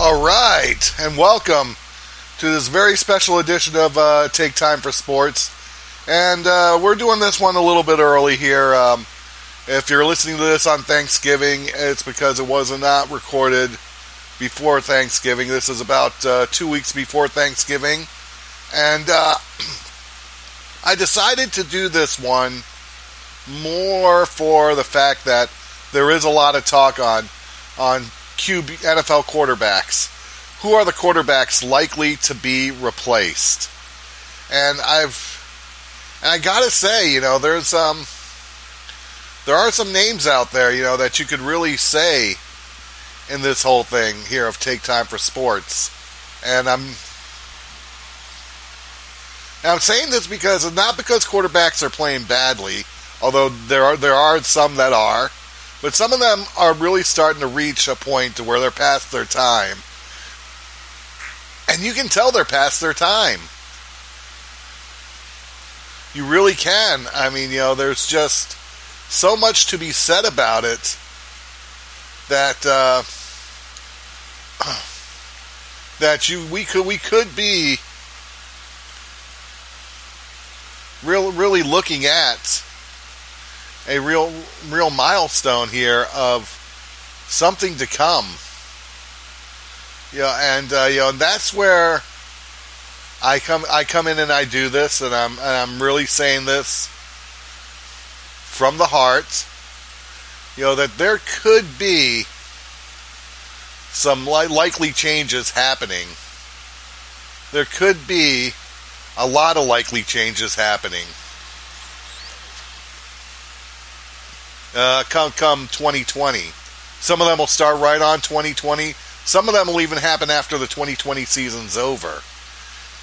All right, and welcome to this very special edition of Take Time for Sports. And we're doing this one a little bit early here. If you're listening to this on Thanksgiving, it's because it was not recorded before Thanksgiving. This is about 2 weeks before Thanksgiving. And I decided to do this one more for the fact that there is a lot of talk on NFL quarterbacks. Who are the quarterbacks likely to be replaced? And I gotta say, there are some names out there, that you could really say in this whole thing here of Take Time for Sports. And I'm saying this because not because quarterbacks are playing badly, although there are some that are. But some of them are really starting to reach a point to where they're past their time. And you can tell they're past their time. You really can. I mean, there's just so much to be said about it that we could be really looking at a real milestone here of something to come. And that's where I come in and I do this, and I'm really saying this from the heart. That there could be some likely changes happening. There could be a lot of likely changes happening. Come 2020. Some of them will start right on 2020. Some of them will even happen after the 2020 season's over.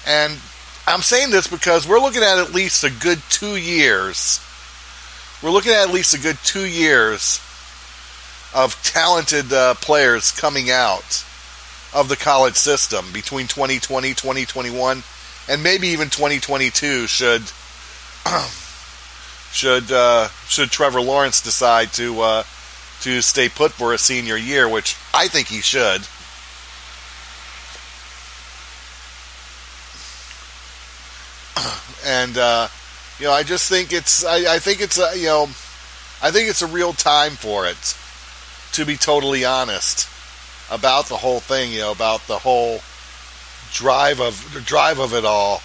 And I'm saying this because we're looking at least a good 2 years. We're looking at least a good 2 years of talented players coming out of the college system between 2020, 2021, and maybe even 2022 should Trevor Lawrence decide to stay put for a senior year, which I think he should. And I just think I think it's a real time for it, to be totally honest about the whole thing, about the whole drive of it all.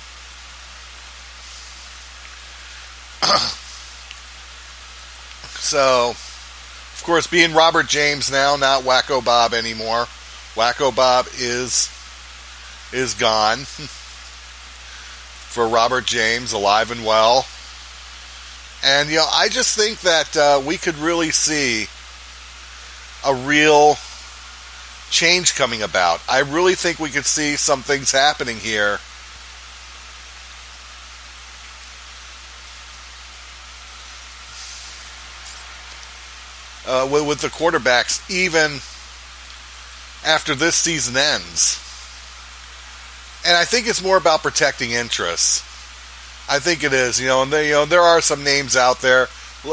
So, of course, being Robert James now, not Wacko Bob anymore. Wacko Bob is gone. For Robert James, alive and well. And, I just think that we could really see a real change coming about. I really think we could see some things happening here with the quarterbacks, even after this season ends. And I think it's more about protecting interests. I think it is, and there are some names out there.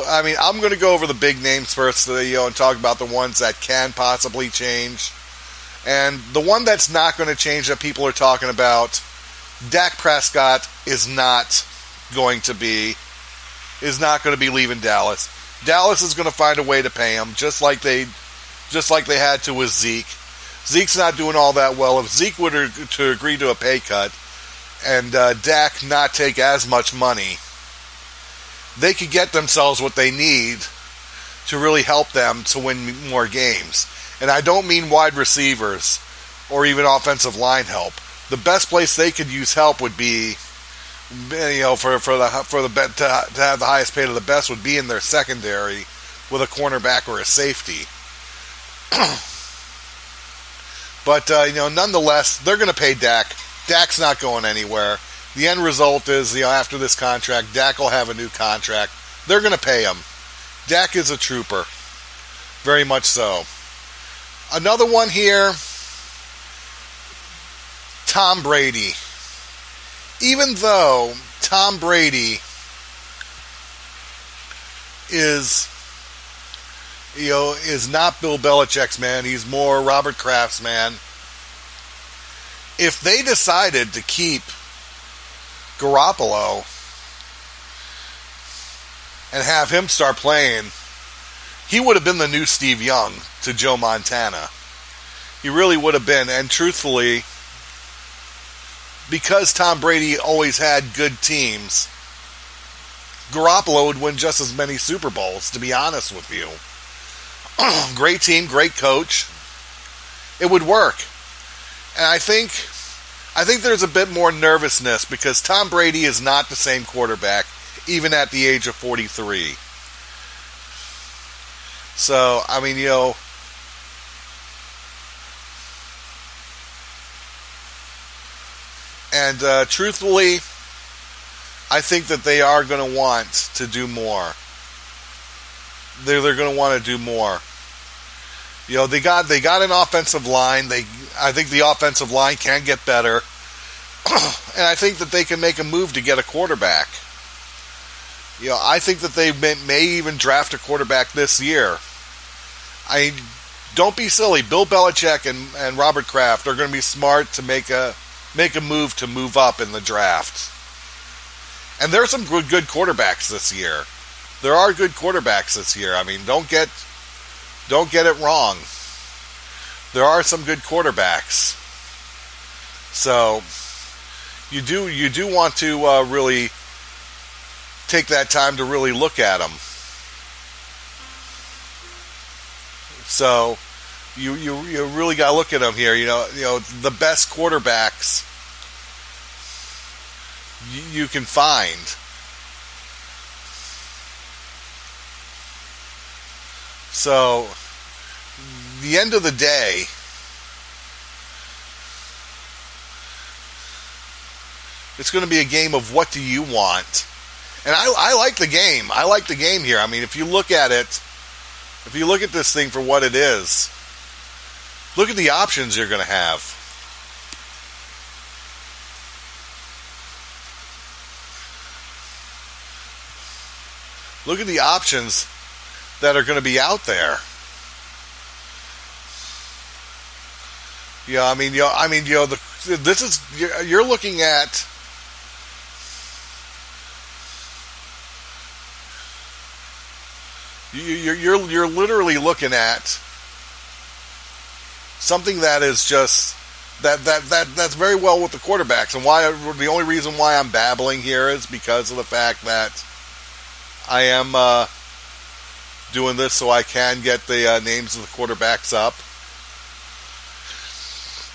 I mean, I'm going to go over the big names first, and talk about the ones that can possibly change. And the one that's not going to change that people are talking about, Dak Prescott is not going to be leaving Dallas. Dallas is going to find a way to pay him, just like they had to with Zeke. Zeke's not doing all that well. If Zeke were to agree to a pay cut and Dak not take as much money, they could get themselves what they need to really help them to win more games. And I don't mean wide receivers or even offensive line help. The best place they could use help would be, to have the highest paid of the best would be in their secondary with a cornerback or a safety. But, nonetheless, they're going to pay Dak. Dak's not going anywhere. The end result is, after this contract, Dak will have a new contract. They're going to pay him. Dak is a trooper. Very much so. Another one here, Tom Brady. Even though Tom Brady is not Bill Belichick's man. He's more Robert Kraft's man. if they decided to keep Garoppolo and have him start playing, he would have been the new Steve Young to Joe Montana. He really would have been. And truthfully, because Tom Brady always had good teams, Garoppolo would win just as many Super Bowls, to be honest with you. Great team, great coach. It would work. And I think there's a bit more nervousness because Tom Brady is not the same quarterback, even at the age of 43. So, I mean, and truthfully, I think that they are going to want to do more. They're going to want to do more. They got an offensive line. I think the offensive line can get better, and I think that they can make a move to get a quarterback. I think that they may even draft a quarterback this year. Don't be silly. Bill Belichick and Robert Kraft are going to be smart to make a move to move up in the draft. And there are some good quarterbacks this year. There are good quarterbacks this year. I mean, don't get it wrong. There are some good quarterbacks. So you do want to really take that time to really look at them. So you really got to look at them here. The best quarterbacks you can find. So, the end of the day, it's going to be a game of what do you want. And I like the game. I like the game here. I mean, if you look at it, if you look at this thing for what it is, look at the options you're going to have. Look at the options that are going to be out there. This is, you're looking at, you're literally looking at something that is just that's very well with the quarterbacks. And why the only reason why I'm babbling here is because of the fact that I am doing this so I can get the names of the quarterbacks up.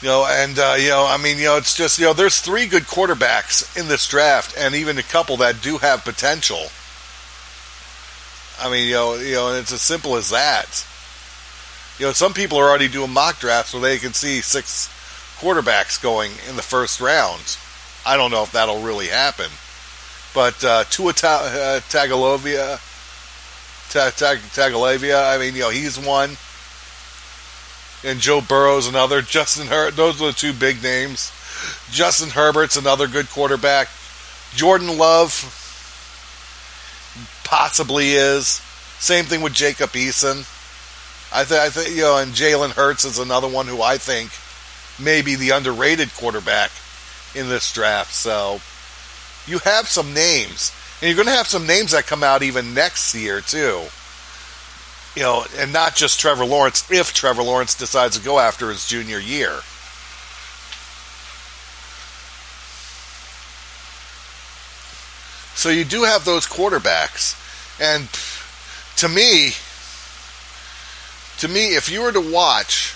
It's just, there's 3 good quarterbacks in this draft, and even a couple that do have potential. I mean, and it's as simple as that. Some people are already doing mock drafts where they can see 6 quarterbacks going in the first round. I don't know if that'll really happen. But Tua Tagovailoa, I mean, he's one. And Joe Burrow's another. Justin Herbert, those are the 2 big names. Justin Herbert's another good quarterback. Jordan Love possibly is. Same thing with Jacob Eason. I think and Jalen Hurts is another one who I think may be the underrated quarterback in this draft. So you have some names, and you're going to have some names that come out even next year too. And not just Trevor Lawrence, if Trevor Lawrence decides to go after his junior year. So you do have those quarterbacks. And to me, if you were to watch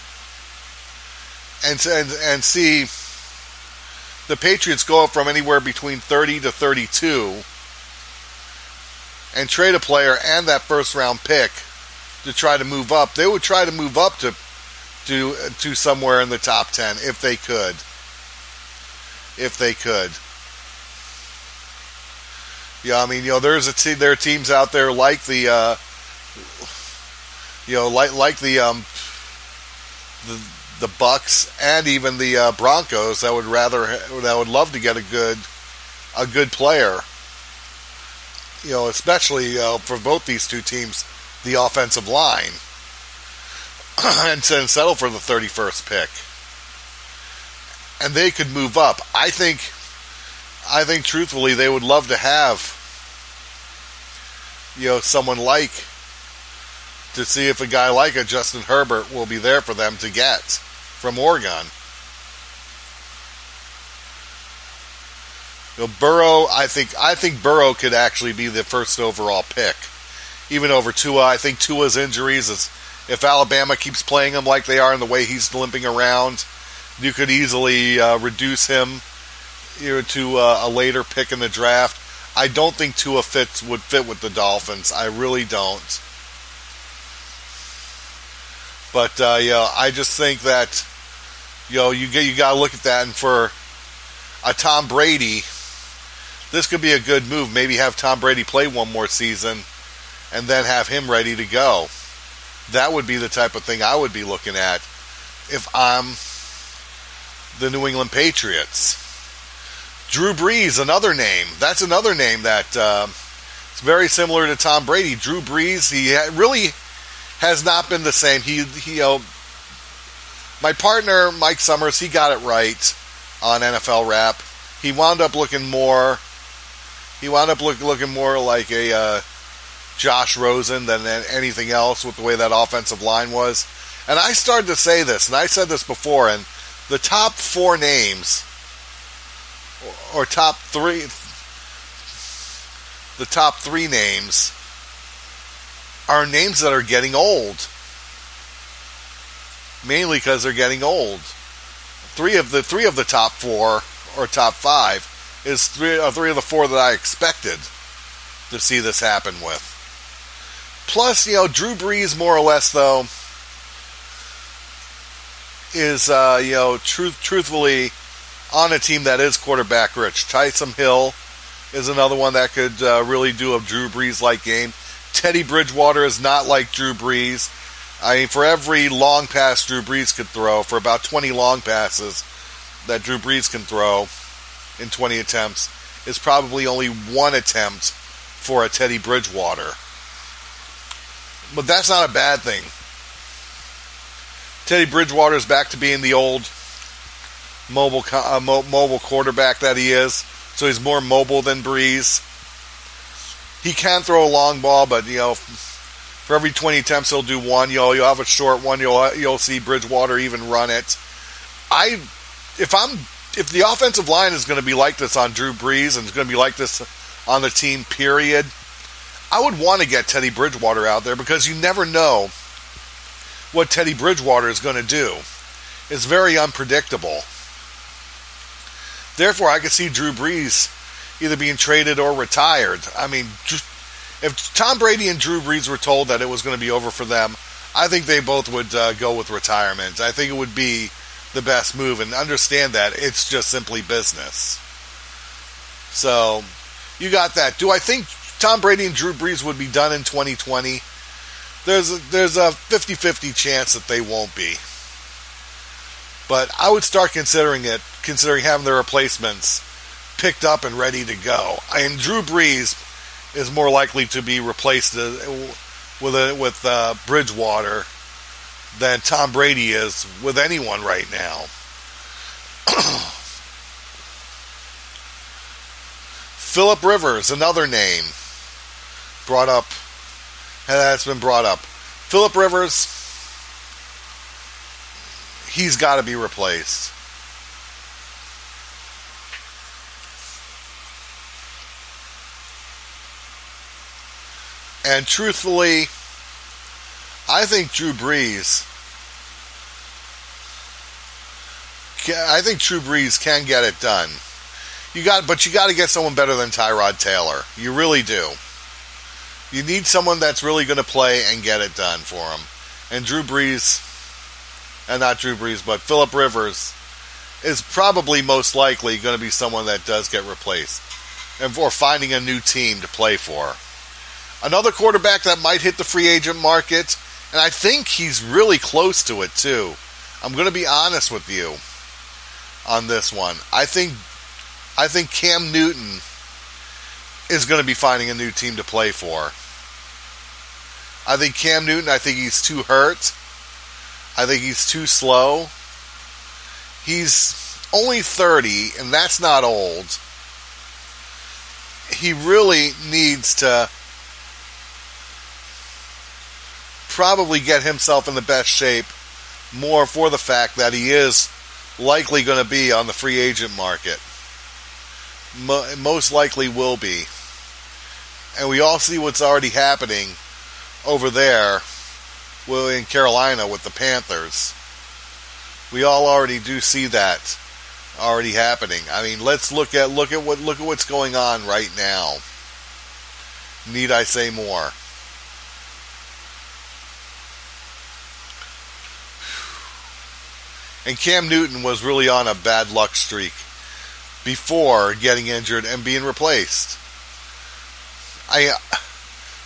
and see the Patriots go up from anywhere between 30 to 32 and trade a player and that first round pick to try to move up, they would try to move up to somewhere in the top 10 if they could. Yeah, I mean, there are teams out there like the the Bucks and even the Broncos that would love to get a good player. Especially for both these 2 teams, the offensive line, and settle for the 31st pick. and they could move up. I think truthfully they would love to have, someone like, to see if a guy like a Justin Herbert will be there for them to get from Oregon. Burrow, I think Burrow could actually be the first overall pick, even over Tua. I think Tua's injuries is, if Alabama keeps playing him like they are and the way he's limping around, you could easily reduce him to a later pick in the draft. I don't think Tua would fit with the Dolphins. I really don't. But I just think that you got to look at that, and for a Tom Brady, this could be a good move. Maybe have Tom Brady play one more season and then have him ready to go. That would be the type of thing I would be looking at if I'm the New England Patriots. Drew Brees, another name. That's another name that is very similar to Tom Brady. Drew Brees, he really has not been the same. He my partner, Mike Summers, he got it right on NFL Wrap. He wound up looking more like a Josh Rosen than anything else with the way that offensive line was. And I started to say this, and I said this before, and the top four names, or the top three names, are names that are getting old. Mainly because they're getting old. Three of the top four, or top five, is three of the four that I expected to see this happen with. Plus, Drew Brees, more or less, though, is, truthfully, on a team that is quarterback rich. Taysom Hill is another one that could really do a Drew Brees-like game. Teddy Bridgewater is not like Drew Brees. I mean, for every long pass Drew Brees could throw, for about 20 long passes that Drew Brees can throw in 20 attempts, is probably only one attempt for a Teddy Bridgewater. But that's not a bad thing. Teddy Bridgewater is back to being the old mobile quarterback that he is. So he's more mobile than Brees. He can throw a long ball, but for every 20 attempts he'll do one. You'll have a short one. You'll see Bridgewater even run it. If the offensive line is going to be like this on Drew Brees and it's going to be like this on the team, period, I would want to get Teddy Bridgewater out there, because you never know what Teddy Bridgewater is going to do. It's very unpredictable. Therefore, I could see Drew Brees either being traded or retired. I mean, if Tom Brady and Drew Brees were told that it was going to be over for them, I think they both would go with retirement. I think it would be the best move, and understand that it's just simply business. So, you got that. Do I think Tom Brady and Drew Brees would be done in 2020? There's a 50-50 chance that they won't be. But I would start considering having their replacements picked up and ready to go. And Drew Brees is more likely to be replaced with Bridgewater than Tom Brady is with anyone right now. Phillip Rivers, another name that's been brought up. Phillip Rivers, he's got to be replaced. And truthfully, I think Drew Brees can get it done. But you got to get someone better than Tyrod Taylor. You really do. You need someone that's really going to play and get it done for him. And Phillip Rivers is probably most likely going to be someone that does get replaced, and for finding a new team to play for. Another quarterback that might hit the free agent market, and I think he's really close to it too. I'm going to be honest with you on this one. I think Cam Newton is going to be finding a new team to play for. I think he's too hurt. I think he's too slow. only 30, and that's not old. He really needs to probably get himself in the best shape, more for the fact that he is likely going to be on the free agent market. Most likely will be. And we all see what's already happening over there in Carolina with the Panthers. We all already do see that already happening. I mean, let's look at what's going on right now. Need I say more? And Cam Newton was really on a bad luck streak before getting injured and being replaced.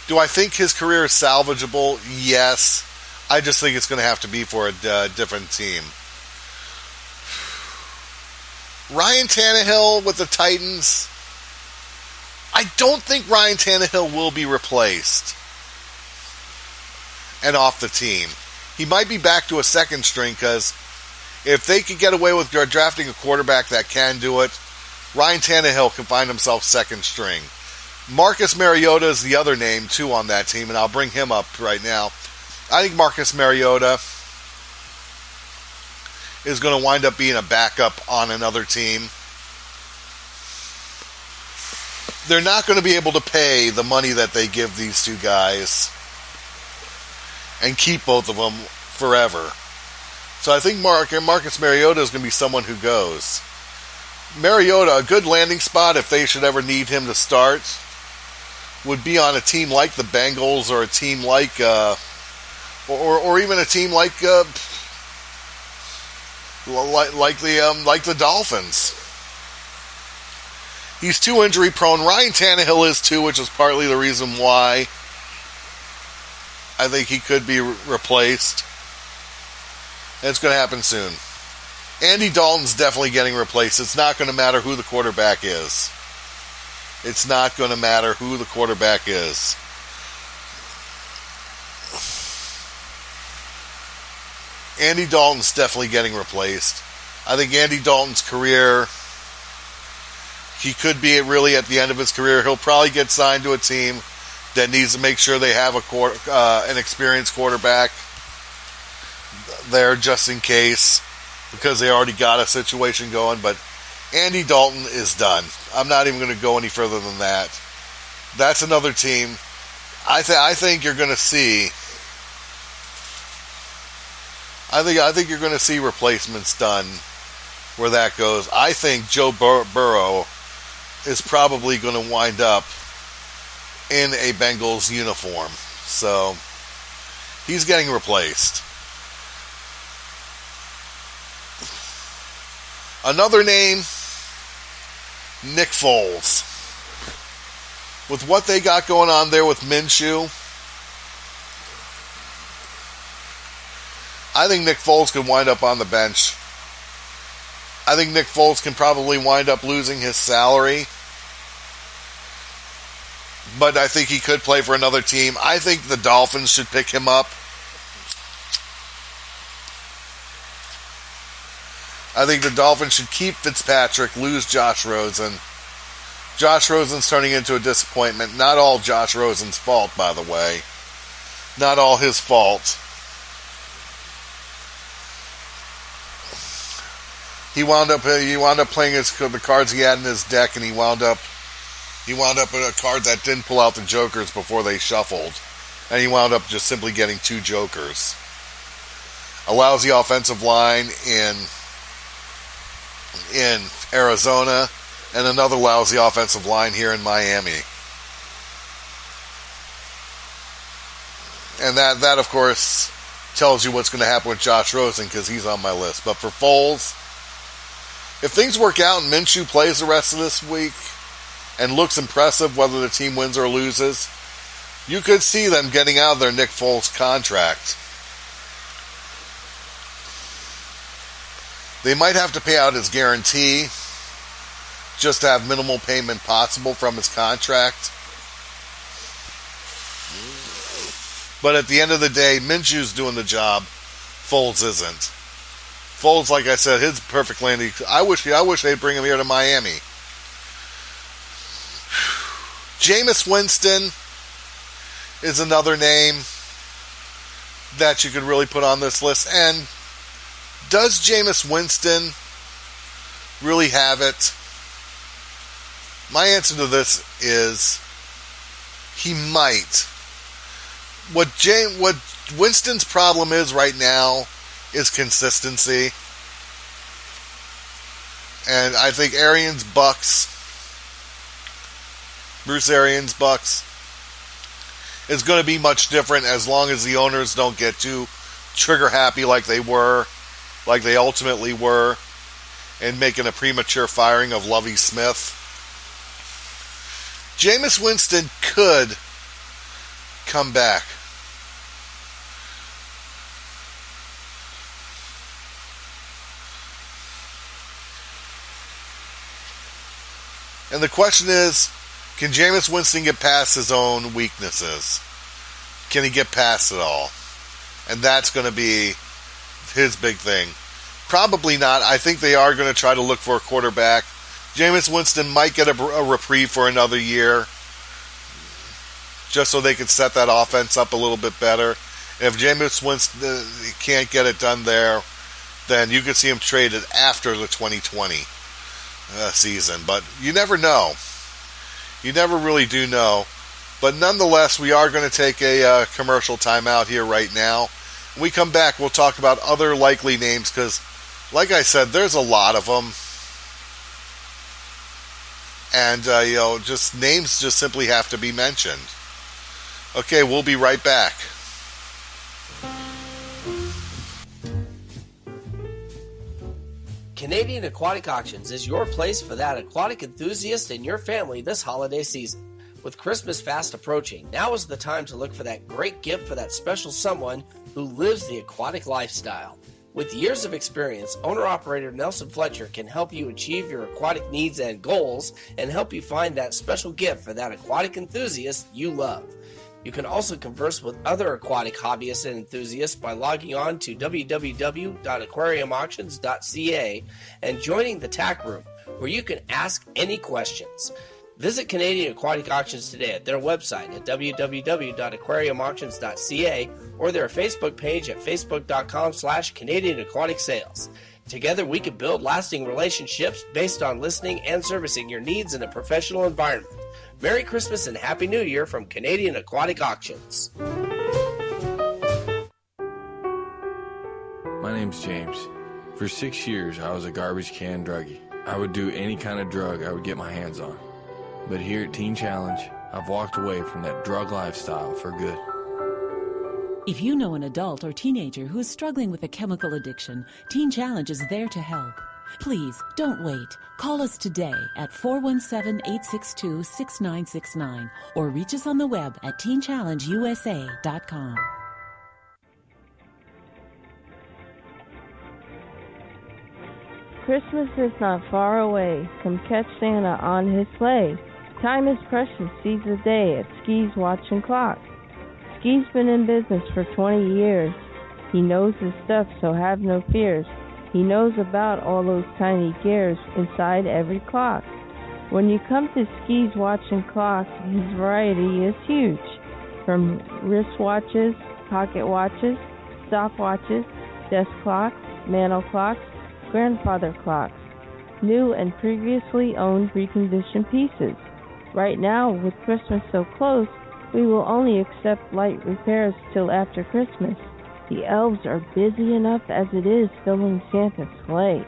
Do I think his career is salvageable? Yes. I just think it's going to have to be for a different team. Ryan Tannehill with the Titans. I don't think Ryan Tannehill will be replaced and off the team. He might be back to a second string because if they could get away with drafting a quarterback that can do it, Ryan Tannehill can find himself second string. Marcus Mariota is the other name, too, on that team, and I'll bring him up right now. I think Marcus Mariota is going to wind up being a backup on another team. They're not going to be able to pay the money that they give these two guys and keep both of them forever. So I think Marcus Mariota is going to be someone who goes. Mariota, a good landing spot if they should ever need him to start, would be on a team like the Bengals or a team like, or even a team like the Dolphins. He's too injury prone. Ryan Tannehill is too, which is partly the reason why I think he could be replaced. And it's going to happen soon. Andy Dalton's definitely getting replaced. It's not going to matter who the quarterback is. It's not going to matter who the quarterback is. Andy Dalton's definitely getting replaced. I think Andy Dalton's career, he could be really at the end of his career. He'll probably get signed to a team that needs to make sure they have an experienced quarterback there just in case, because they already got a situation going. But Andy Dalton is done. I'm not even going to go any further than that. That's another team. I think you're going to see. I think you're going to see replacements done where that goes. I think Joe Burrow is probably going to wind up in a Bengals uniform. So he's getting replaced. Another name, Nick Foles. With what they got going on there with Minshew, I think Nick Foles can wind up on the bench. I think Nick Foles can probably wind up losing his salary. But I think he could play for another team. I think the Dolphins should pick him up. I think the Dolphins should keep Fitzpatrick, lose Josh Rosen. Josh Rosen's turning into a disappointment. Not all Josh Rosen's fault, by the way. Not all his fault. He wound up playing the cards he had in his deck, and he wound up with a card that didn't pull out the jokers before they shuffled, and he wound up just simply getting two jokers. A lousy offensive line in Arizona, and another lousy offensive line here in Miami. And that of course tells you what's going to happen with Josh Rosen, because he's on my list. But for Foles, if things work out and Minshew plays the rest of this week and looks impressive whether the team wins or loses, you could see them getting out of their Nick Foles contract. They might have to pay out his guarantee just to have minimal payment possible from his contract. But at the end of the day, Minshew's doing the job. Foles isn't. Foles, like I said, his perfect landing. I wish they'd bring him here to Miami. Jameis Winston is another name that you could really put on this list. And does Jameis Winston really have it? My answer to this is he might. What Winston's problem is right now is consistency. And I think Bruce Arians' Bucks is going to be much different as long as the owners don't get too trigger happy like they ultimately were, and making a premature firing of Lovie Smith. Jameis Winston could come back. And the question is, can Jameis Winston get past his own weaknesses? Can he get past it all? And that's going to be his big thing. Probably not. I think they are going to try to look for a quarterback. Jameis Winston might get a reprieve for another year, just so they can set that offense up a little bit better. And if Jameis Winston can't get it done there, then you could see him traded after the 2020 season. But you never know. You never really do know. But nonetheless, we are going to take a commercial timeout here right now. When we come back, we'll talk about other likely names because, like I said, there's a lot of them. And, just names just simply have to be mentioned. Okay, we'll be right back. Canadian Aquatic Auctions is your place for that aquatic enthusiast in your family this holiday season. With Christmas fast approaching, now is the time to look for that great gift for that special someone who lives the aquatic lifestyle. With years of experience, owner-operator Nelson Fletcher can help you achieve your aquatic needs and goals and help you find that special gift for that aquatic enthusiast you love. You can also converse with other aquatic hobbyists and enthusiasts by logging on to www.aquariumauctions.ca and joining the TAC room, where you can ask any questions. Visit Canadian Aquatic Auctions today at their website at www.aquariumauctions.ca or their Facebook page at facebook.com/Canadian Aquatic Sales. Together we can build lasting relationships based on listening and servicing your needs in a professional environment. Merry Christmas and Happy New Year from Canadian Aquatic Auctions. My name's James. For 6 years, I was a garbage can druggie. I would do any kind of drug I would get my hands on. But here at Teen Challenge, I've walked away from that drug lifestyle for good. If you know an adult or teenager who is struggling with a chemical addiction, Teen Challenge is there to help. Please, don't wait. Call us today at 417-862-6969 or reach us on the web at teenchallengeusa.com. Christmas is not far away. Come catch Santa on his sleigh. Time is precious, seize the day at Ski's Watch and Clock. Ski's been in business for 20 years. He knows his stuff, so have no fears. He knows about all those tiny gears inside every clock. When you come to Ski's Watch and Clock, his variety is huge. From wristwatches, pocket watches, stopwatches, desk clocks, mantel clocks, grandfather clocks, new and previously owned reconditioned pieces. Right now, with Christmas so close, we will only accept light repairs till after Christmas. The elves are busy enough as it is filling Santa's sleigh.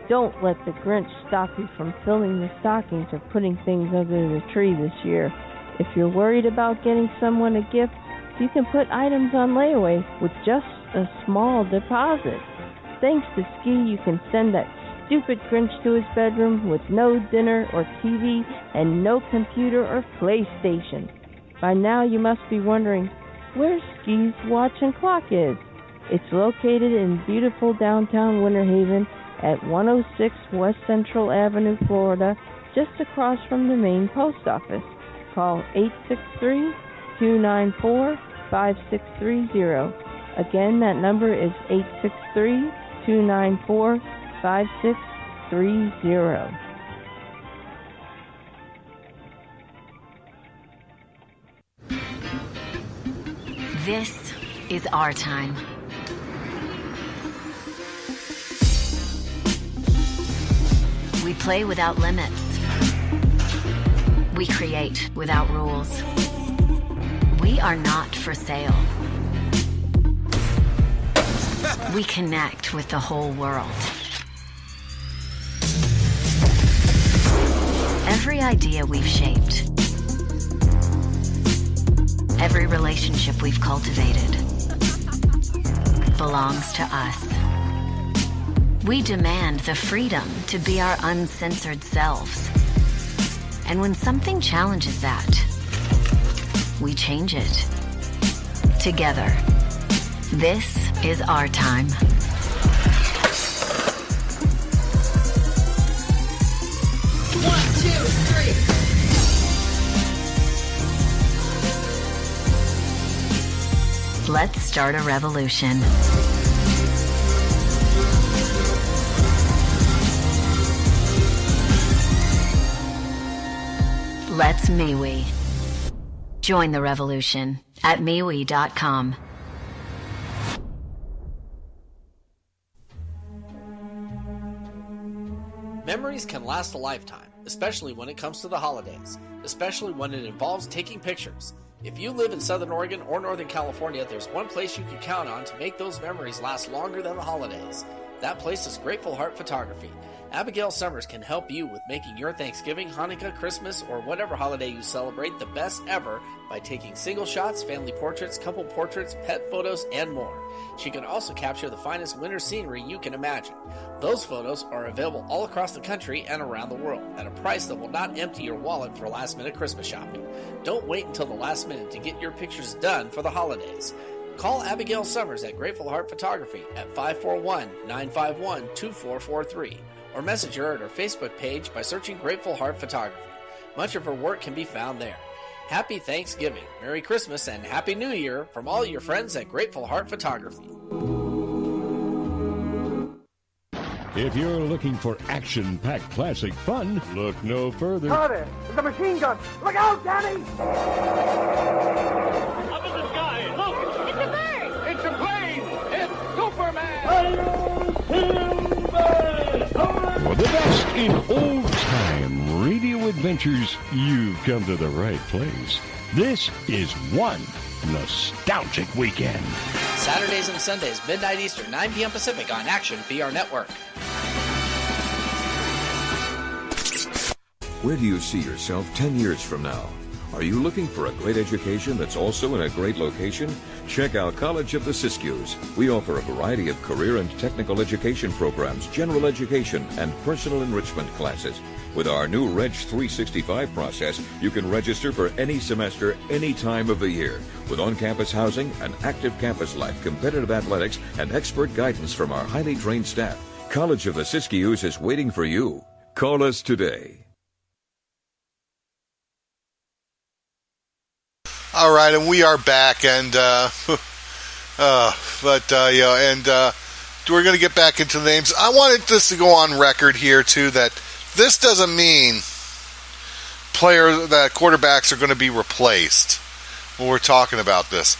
Don't let the Grinch stop you from filling the stockings or putting things under the tree this year. If you're worried about getting someone a gift, you can put items on layaway with just a small deposit. Thanks to Ski, you can send that stupid Grinch to his bedroom with no dinner or TV and no computer or PlayStation. By now you must be wondering where Ski's Watch and Clock is. It's located in beautiful downtown Winter Haven at 106 West Central Avenue, Florida, just across from the main post office. Call 863-294-5630. Again, that number is 294-5630. This is our time. We play without limits. We create without rules. We are not for sale. We connect with the whole world. Every idea we've shaped, every relationship we've cultivated belongs to us. We demand the freedom to be our uncensored selves. And when something challenges that, we change it. Together. This is our time. One, two, three. Let's start a revolution. Let's MeWe. Join the revolution at MeWe.com. Memories can last a lifetime, especially when it comes to the holidays, especially when it involves taking pictures. If you live in Southern Oregon or Northern California, there's one place you can count on to make those memories last longer than the holidays. That place is Grateful Heart Photography. Abigail Summers can help you with making your Thanksgiving, Hanukkah, Christmas, or whatever holiday you celebrate the best ever by taking single shots, family portraits, couple portraits, pet photos, and more. She can also capture the finest winter scenery you can imagine. Those photos are available all across the country and around the world at a price that will not empty your wallet for last-minute Christmas shopping. Don't wait until the last minute to get your pictures done for the holidays. Call Abigail Summers at Grateful Heart Photography at 541-951-2443 or message her at her Facebook page by searching Grateful Heart Photography. Much of her work can be found there. Happy Thanksgiving, Merry Christmas, and Happy New Year from all your friends at Grateful Heart Photography. If you're looking for action-packed classic fun, look no further. Carter, the machine gun! Look out, Daddy! Up in the sky, look! It's a bird! It's a plane! It's Superman! For the best in old-time radio adventures, you've come to the right place. This is one nostalgic weekend. Saturdays and Sundays, midnight Eastern, 9 p.m. Pacific on Action VR Network. Where do you see yourself 10 years from now? Are you looking for a great education that's also in a great location? Check out College of the Siskiyous. We offer a variety of career and technical education programs, general education, and personal enrichment classes. With our new Reg 365 process, you can register for any semester, any time of the year. With on-campus housing, an active campus life, competitive athletics, and expert guidance from our highly trained staff, College of the Siskiyous is waiting for you. Call us today. All right, and we are back, and we're going to get back into the names. I wanted this to go on record here too that this doesn't mean quarterbacks are going to be replaced when we're talking about this.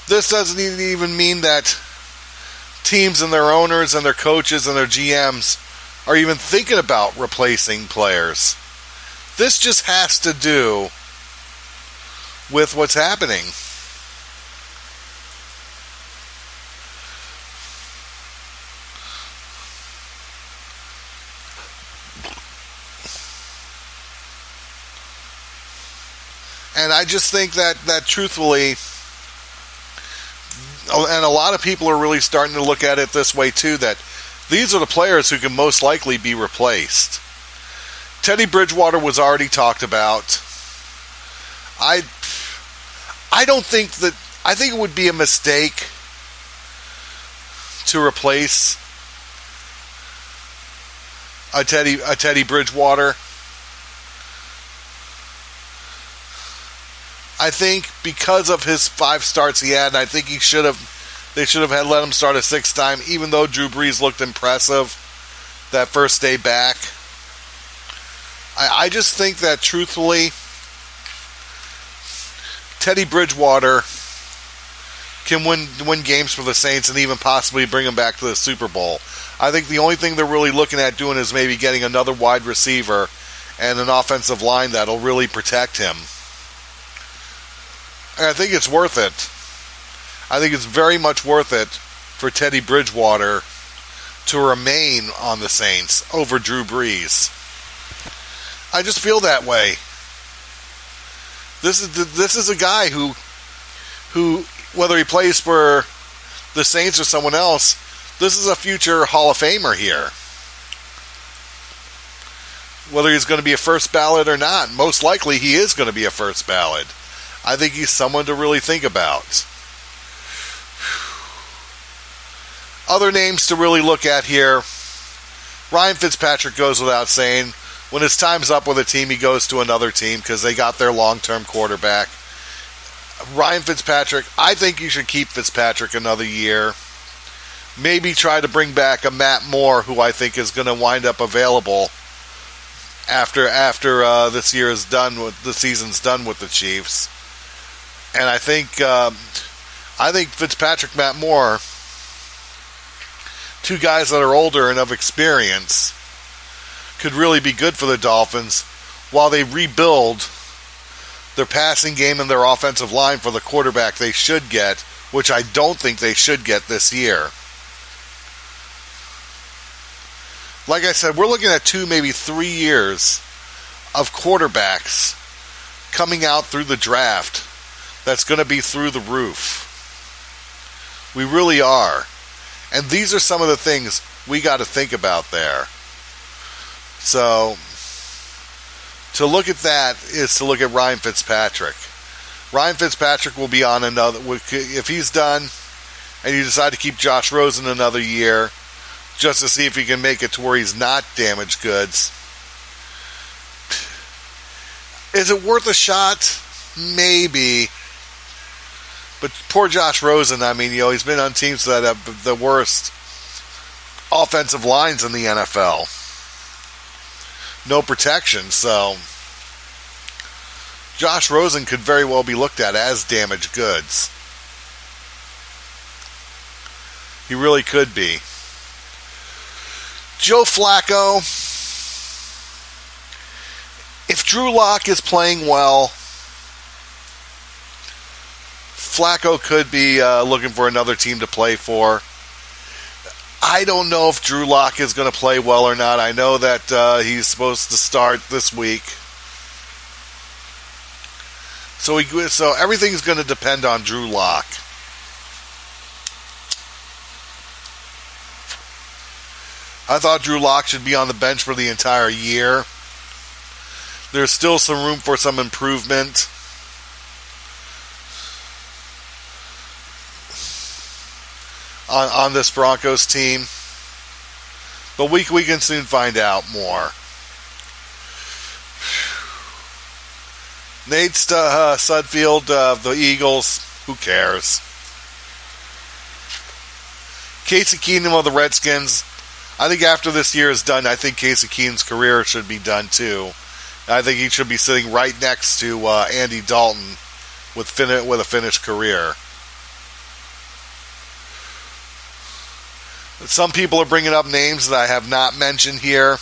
This doesn't even mean that teams and their owners and their coaches and their GMs are even thinking about replacing players. This just has to do with what's happening. And I just think that truthfully, and a lot of people are really starting to look at it this way too, that these are the players who can most likely be replaced. Teddy Bridgewater was already talked about. I think it would be a mistake to replace a Teddy Bridgewater. I think because of his 5 starts he had, I think they They should have let him start a sixth time, even though Drew Brees looked impressive that first day back. I just think that, truthfully, Teddy Bridgewater can win games for the Saints and even possibly bring them back to the Super Bowl. I think the only thing they're really looking at doing is maybe getting another wide receiver and an offensive line that'll really protect him. And I think it's worth it. I think it's very much worth it for Teddy Bridgewater to remain on the Saints over Drew Brees. I just feel that way. This is a guy who whether he plays for the Saints or someone else, this is a future Hall of Famer here. Whether he's going to be a first ballot or not, most likely he is going to be a first ballot. I think he's someone to really think about. Other names to really look at here. Ryan Fitzpatrick goes without saying. When his time's up with a team, he goes to another team because they got their long-term quarterback. Ryan Fitzpatrick, I think you should keep Fitzpatrick another year. Maybe try to bring back a Matt Moore, who I think is going to wind up available after this year is done, the season's done with the Chiefs. And I think Fitzpatrick, Matt Moore, two guys that are older and of experience, could really be good for the Dolphins while they rebuild their passing game and their offensive line for the quarterback they should get, which I don't think they should get this year. Like I said, we're looking at 2, maybe 3 years of quarterbacks coming out through the draft that's going to be through the roof. We really are. And these are some of the things we got to think about there. So, to look at that is to look at Ryan Fitzpatrick. Ryan Fitzpatrick will be on another, if he's done and you decide to keep Josh Rosen another year, just to see if he can make it to where he's not damaged goods. Is it worth a shot? Maybe. But poor Josh Rosen, I mean, he's been on teams that have the worst offensive lines in the NFL. No protection, so Josh Rosen could very well be looked at as damaged goods. He really could be. Joe Flacco, if Drew Lock is playing well, Flacco could be looking for another team to play for. I don't know if Drew Lock is going to play well or not. I know that he's supposed to start this week. So everything's going to depend on Drew Lock. I thought Drew Lock should be on the bench for the entire year. There's still some room for some improvement. On this Broncos team. But we can soon find out more. Nate Sudfeld of the Eagles, who cares? Casey Keenum of the Redskins. I think after this year is done, I think Casey Keenum's career should be done too. I think he should be sitting right next to Andy Dalton with a finished career. Some people are bringing up names that I have not mentioned here,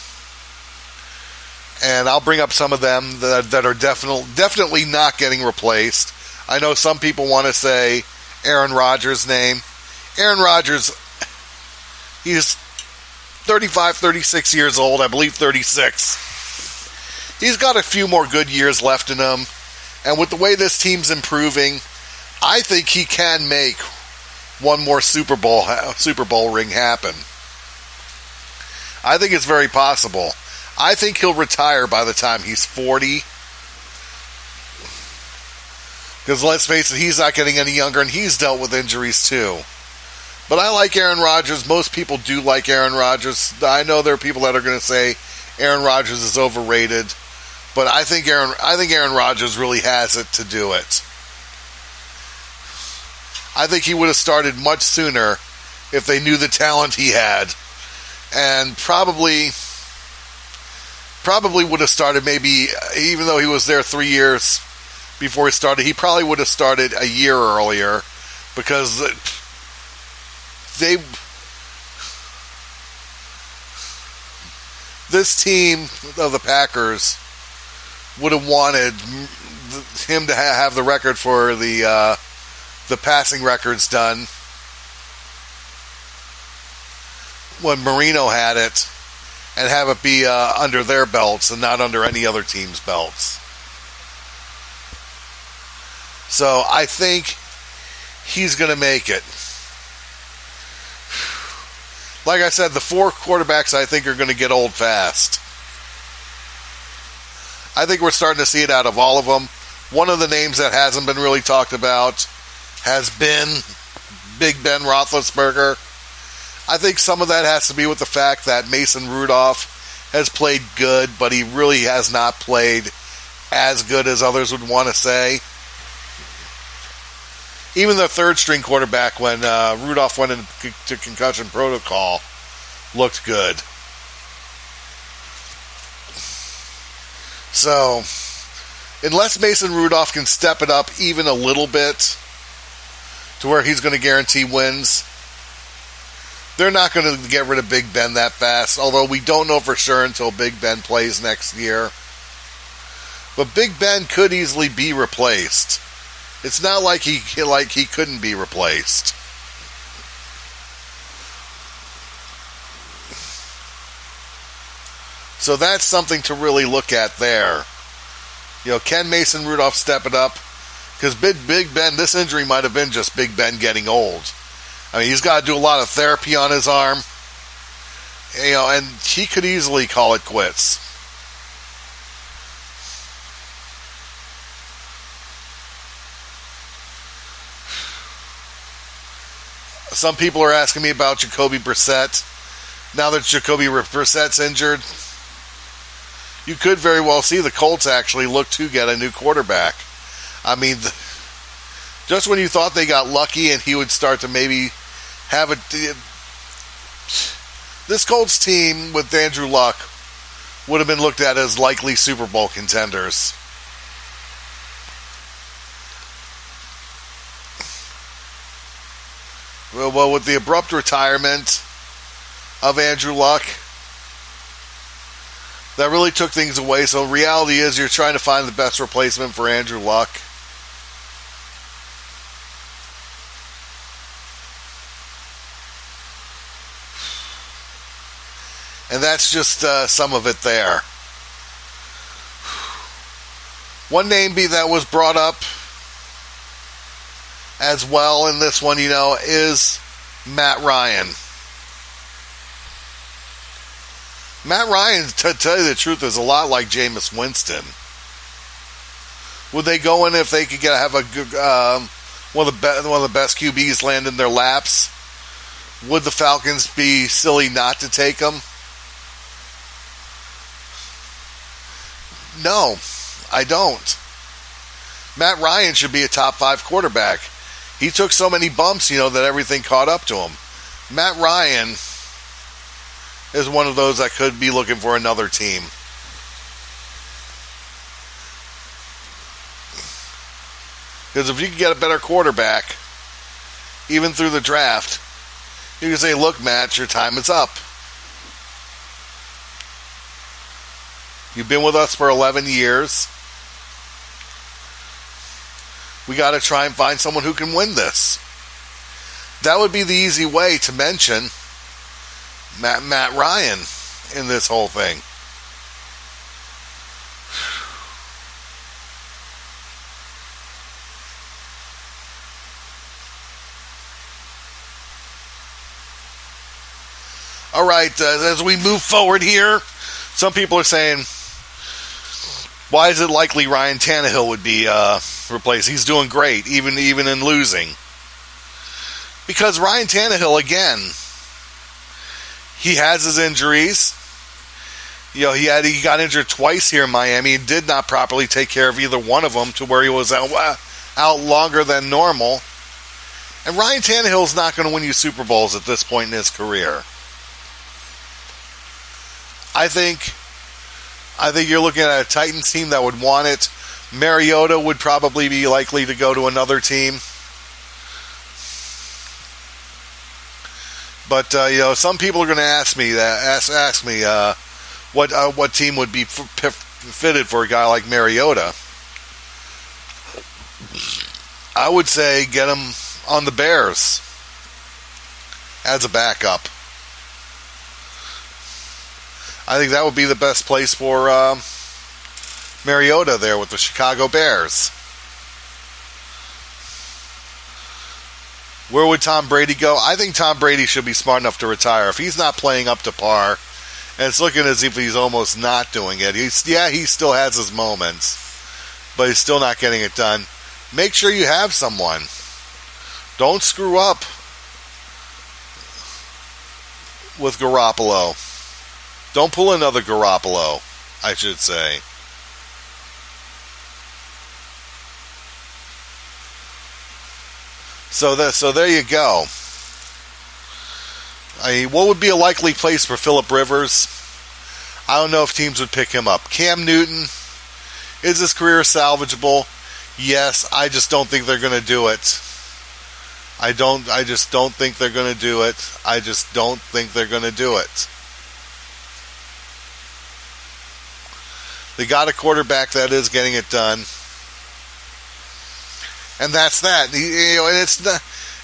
and I'll bring up some of them that are definitely not getting replaced. I know some people want to say Aaron Rodgers' name. Aaron Rodgers, he's 35, 36 years old, I believe 36. He's got a few more good years left in him, and with the way this team's improving, I think he can make one more Super Bowl ring happen. I think it's very possible. I think he'll retire by the time he's 40. Because let's face it, he's not getting any younger, and he's dealt with injuries too. But I like Aaron Rodgers. Most people do like Aaron Rodgers. I know there are people that are going to say Aaron Rodgers is overrated, but I think Aaron Rodgers really has it to do it. I think he would have started much sooner if they knew the talent he had. And probably would have started maybe, even though he was there 3 years before he started, he probably would have started a year earlier, because this team of the Packers would have wanted him to have the record for the passing records done when Marino had it, and have it be under their belts and not under any other team's belts. So I think he's going to make it. Like I said, the 4 quarterbacks I think are going to get old fast. I think we're starting to see it out of all of them. One of the names that hasn't been really talked about has been Big Ben Roethlisberger. I think some of that has to be with the fact that Mason Rudolph has played good, but he really has not played as good as others would want to say. Even the third-string quarterback, when Rudolph went into concussion protocol, looked good. So, unless Mason Rudolph can step it up even a little bit to where he's going to guarantee wins, they're not going to get rid of Big Ben that fast, although we don't know for sure until Big Ben plays next year. But Big Ben could easily be replaced. It's not like he couldn't be replaced. So that's something to really look at there. You know, can Mason Rudolph step it up? Because Big Ben, this injury might have been just Big Ben getting old. I mean, he's got to do a lot of therapy on his arm. You know, and he could easily call it quits. Some people are asking me about Jacoby Brissett. Now that Jacoby Brissett's injured, you could very well see the Colts actually look to get a new quarterback. I mean, just when you thought they got lucky and he would start to maybe have this Colts team with Andrew Luck would have been looked at as likely Super Bowl contenders. Well, with the abrupt retirement of Andrew Luck, that really took things away. So reality is you're trying to find the best replacement for Andrew Luck. And that's just some of it there. One name that was brought up as well in this one, is Matt Ryan. Matt Ryan, to tell you the truth, is a lot like Jameis Winston. Would they go in if they could have a good, one of the best QBs land in their laps? Would the Falcons be silly not to take them? No, I don't. Matt Ryan should be a top 5 quarterback. He took so many bumps, that everything caught up to him. Matt Ryan is one of those that could be looking for another team. Because if you can get a better quarterback, even through the draft, you can say, look, Matt, your time is up. You've been with us for 11 years. We got to try and find someone who can win this. That would be the easy way to mention Matt Ryan in this whole thing. All right, as we move forward here, some people are saying, why is it likely Ryan Tannehill would be replaced? He's doing great, even in losing. Because Ryan Tannehill, again, he has his injuries. He got injured twice here in Miami and did not properly take care of either one of them to where he was out longer than normal. And Ryan Tannehill's not going to win you Super Bowls at this point in his career. I think you're looking at a Titans team that would want it. Mariota would probably be likely to go to another team. But some people are going to ask me what team would be fitted for a guy like Mariota. I would say get him on the Bears as a backup. I think that would be the best place for Mariota there with the Chicago Bears. Where would Tom Brady go? I think Tom Brady should be smart enough to retire. If he's not playing up to par, and it's looking as if he's almost not doing it, he still has his moments, but he's still not getting it done. Make sure you have someone. Don't screw up with Garoppolo. Don't pull another Garoppolo, I should say. So there you go. What would be a likely place for Phillip Rivers? I don't know if teams would pick him up. Cam Newton, is his career salvageable? Yes, I just don't think they're going to do it. I just don't think they're going to do it. I just don't think they're going to do it. They got a quarterback that is getting it done. And that's that. And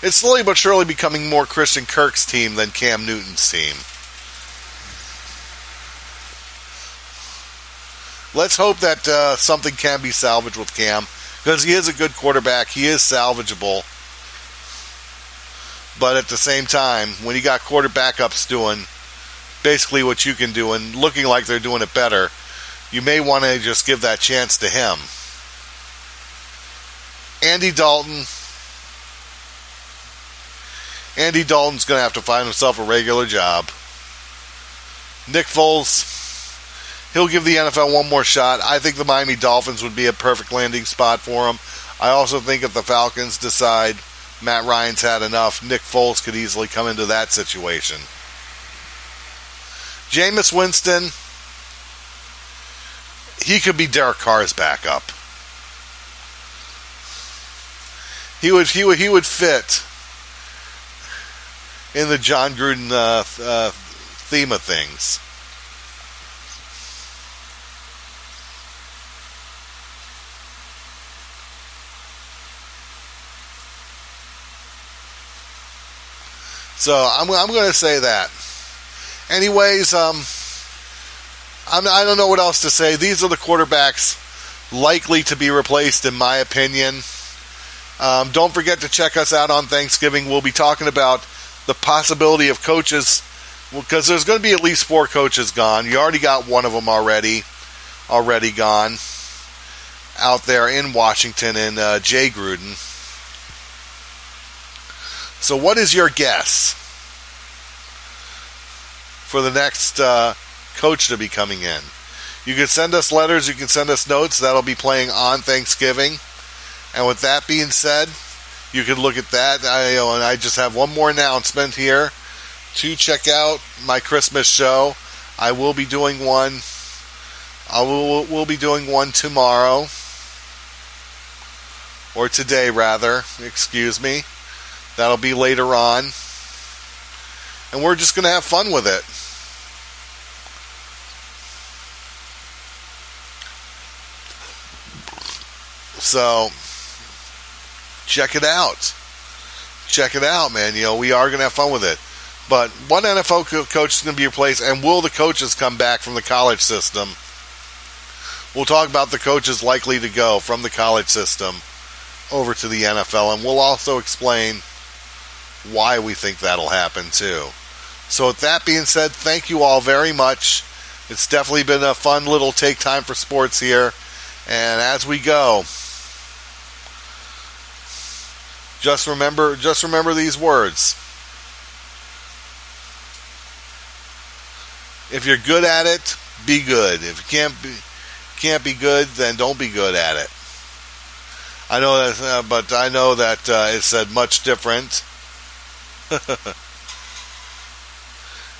it's slowly but surely becoming more Christian Kirk's team than Cam Newton's team. Let's hope that something can be salvaged with Cam, because he is a good quarterback. He is salvageable. But at the same time, when you got quarterback ups doing basically what you can do and looking like they're doing it better, you may want to just give that chance to him. Andy Dalton's going to have to find himself a regular job. Nick Foles, he'll give the NFL one more shot. I think the Miami Dolphins would be a perfect landing spot for him. I also think if the Falcons decide Matt Ryan's had enough, Nick Foles could easily come into that situation. Jameis Winston, he could be Derek Carr's backup. He would fit in the John Gruden theme of things. So I'm going to say that. Anyways, I don't know what else to say. These are the quarterbacks likely to be replaced, in my opinion. Don't forget to check us out on Thanksgiving. We'll be talking about the possibility of coaches, because there's going to be at least 4 coaches gone. You already got one of them already gone out there in Washington, and Jay Gruden. So what is your guess for the next coach to be coming in? You can send us letters, you can send us notes. That'll be playing on Thanksgiving. And with that being said, you can look at that. And I just have one more announcement here to check out my Christmas show. I will be doing one. We'll be doing one tomorrow, or today rather. Excuse me. That'll be later on, and we're just going to have fun with it. So, check it out. Check it out, man. We are going to have fun with it. But one NFL coach is going to be replaced, and will the coaches come back from the college system? We'll talk about the coaches likely to go from the college system over to the NFL, and we'll also explain why we think that'll happen too. So with that being said, thank you all very much. It's definitely been a fun little take time for sports here. And as we go, just remember these words. If you're good at it, be good. If you can't be good, then don't be good at it. I know that, but I know that it said much different.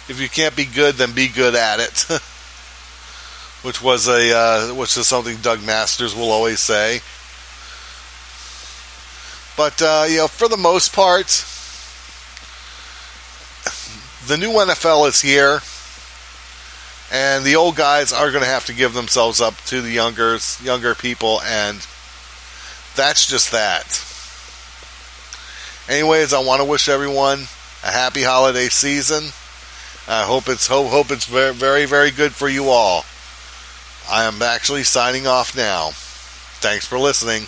If you can't be good, then be good at it. which is something Doug Masters will always say. But for the most part, the new NFL is here, and the old guys are going to have to give themselves up to the younger people, and that's just that. Anyways, I want to wish everyone a happy holiday season. I hope it's very, very, very good for you all. I am actually signing off now. Thanks for listening.